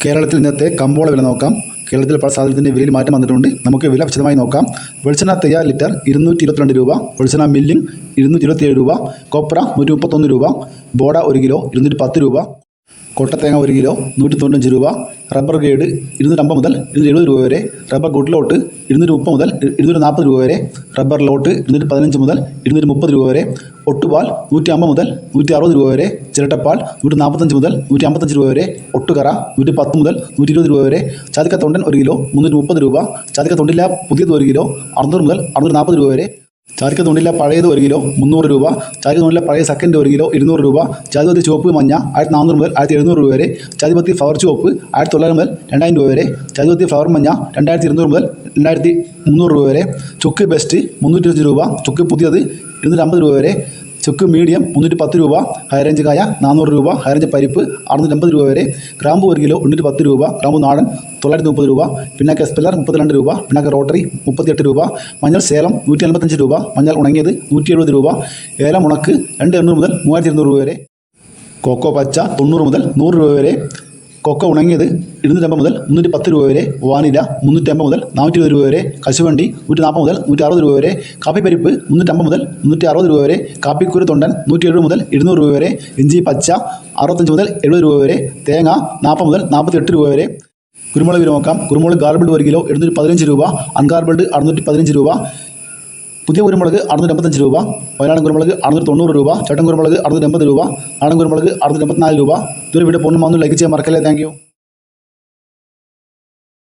കേരളത്തിൽ ഇന്നത്തെ കമ്പോള വില നോക്കാം. കേരളത്തിൽ പല സാധനത്തിൻ്റെ വിലയിൽ മാറ്റം വന്നിട്ടുണ്ട്. നമുക്ക് വില വിശദമായി നോക്കാം. വെളിച്ചെണ്ണ തയ്യാർ ലിറ്റർ 222 രൂപ, വെളിച്ചെണ്ണ മില്ലിംഗ് 227 രൂപ, കൊപ്ര 131 രൂപ, ബോഡ 1 കിലോ 210 രൂപ, കൊട്ടത്തേങ്ങ 1 കിലോ 195 രൂപ, റബ്ബർ ഗ്രേഡ് 250 മുതൽ 270 രൂപ വരെ, റബ്ബർ ഗുഡ് ലോട്ട് 230 മുതൽ 240 രൂപ വരെ, റബ്ബർ ലോട്ട് 215 മുതൽ 230 രൂപ വരെ, ഒട്ടുപാൽ 150 മുതൽ 160 രൂപ വരെ, ചിരട്ടപ്പാൽ 145 മുതൽ 155 രൂപ വരെ, ഒട്ടുകറ 110 മുതൽ 120 രൂപ വരെ, ചാതിക്ക തൊണ്ടൻ 1 കിലോ 330 രൂപ, ചാതിക്ക തൊണ്ടില്ല പുതിയത് 1 കിലോ 600 മുതൽ 640 രൂപ വരെ, ചാതിക്ക തൊണ്ടില്ല പഴയത് 1 കിലോ 300 രൂപ, ചാതിക്ക തൊണ്ടില്ല പഴയ സെക്കൻഡ് 1 കിലോ 200 രൂപ, ചാതിപത്തി ചുവപ്പ് മഞ്ഞ 1400 മുതൽ 1700 രൂപ വരെ, ചാതിപത്തി ഫ്ലവർ ചുവപ്പ് 1900 മുതൽ 2000 രൂപ വരെ, ചാതിപത്തി ഫ്ലവർ മഞ്ഞ 2200 മുതൽ 2300 രൂപ വരെ, ചുക്ക് ബെസ്റ്റ് 325 രൂപ, ചുക്ക് പുതിയത് 250 രൂപ വരെ, ചുക്ക് മീഡിയം 310 രൂപ, ഹൈറേഞ്ച് കായ 400 രൂപ, ഹൈറേഞ്ച് പരിപ്പ് 650 രൂപ വരെ, ഗ്രാമ്പു 1 കിലോ 110 രൂപ, ഗ്രാമ്പു നാടൻ 930 രൂപ, പിന്നാക്ക എസ്പെല്ലർ 32 രൂപ, പിന്നാക്ക റോട്ടറി 38 രൂപ, മഞ്ഞൾ സേലം 155 രൂപ, മഞ്ഞൾ ഉണങ്ങിയത് 170 രൂപ, ഏലം ഉണക്ക് 2800 മുതൽ 3200 രൂപ വരെ, കൊക്കോ പച്ച 90 മുതൽ 100 രൂപ വരെ, കൊക്കോ ഉണങ്ങിയത് 250 മുതൽ 310 രൂപ വരെ, വാനില 350 മുതൽ 420 രൂപ വരെ, കശുവണ്ടി 140 മുതൽ 160 രൂപ വരെ, കാപ്പിപ്പരിപ്പ് 350 മുതൽ 360 രൂപ വരെ, കാപ്പിക്കുരു തൊണ്ടൻ 170 മുതൽ 200 രൂപ വരെ, ഇഞ്ചി പച്ച 65 മുതൽ 70 രൂപ വരെ, തേങ്ങ 40 മുതൽ 48 രൂപ വരെ. കുരുമുളക് വില നോക്കാം. കുരുമുളക് ഗാർബിൾഡ് 1 കിലോ 715 രൂപ, അൺഗാർബിൾഡ് 615 രൂപ, പുതിയ കുരുമുളക് 655 രൂപ, വയനാടൻ കുരുമുളക് 690 രൂപ, ചേട്ടൻ കുരുമുളക് 680 രൂപ, നാടൻ കുരുമുളക് 684 രൂപ. ഇതൊരു വീഡിയോ പൂർണ്ണമാകുന്നു. ലൈക്ക് ചെയ്യാൻ മറക്കല്ലേ. Thank you.